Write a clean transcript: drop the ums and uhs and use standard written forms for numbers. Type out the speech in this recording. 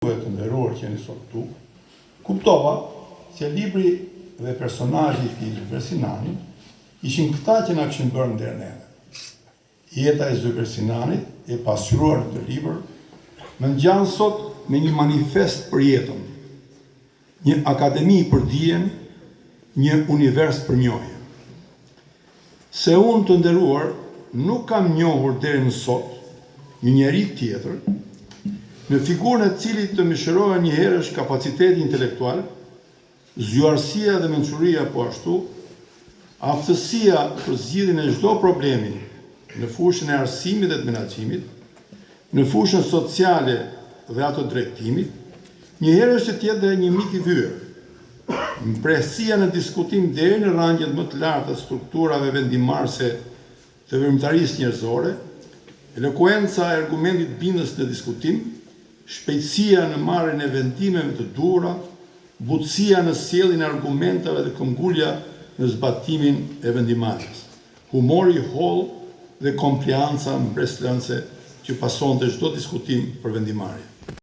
të nderuar që jeni sot këtu, kuptova se libri dhe personazhi i Zylber Sinanit ishin këta që na kishin bërë nder neve. Jeta e Zylber Sinanit e pasqyruar në të libër më ngjan sot me një manifest për jetën, një akademi për dijen, një univers për njohje. Se unë të nderuar nuk kam njohur deri më sot një njeri tjetër në figurën e cilit të mishëroja një herësh kapaciteti intelektual, zgjuarësia dhe mençuria po ashtu, aftësia për zgjidhjen e çdo problemi në fushën e arsimit dhe të menaxhimit, në fushën sociale dhe ato drejtimit, një herësh që tjetë dhe një mik i vyer. Mprehësia në diskutim deri në rangjet më të larta të strukturave vendimarrëse të veprimtarisë njerëzore, elokuenca e argumentit bindës në diskutim, shpejtësia në marrjen e vendimeve të duhura, butësia në sjelljen e argumenteve dhe këmbgulja në zbatimin e vendimarrjes, humori i hollë dhe komplianca mbretërëse që pasonte çdo diskutim për vendimarrje.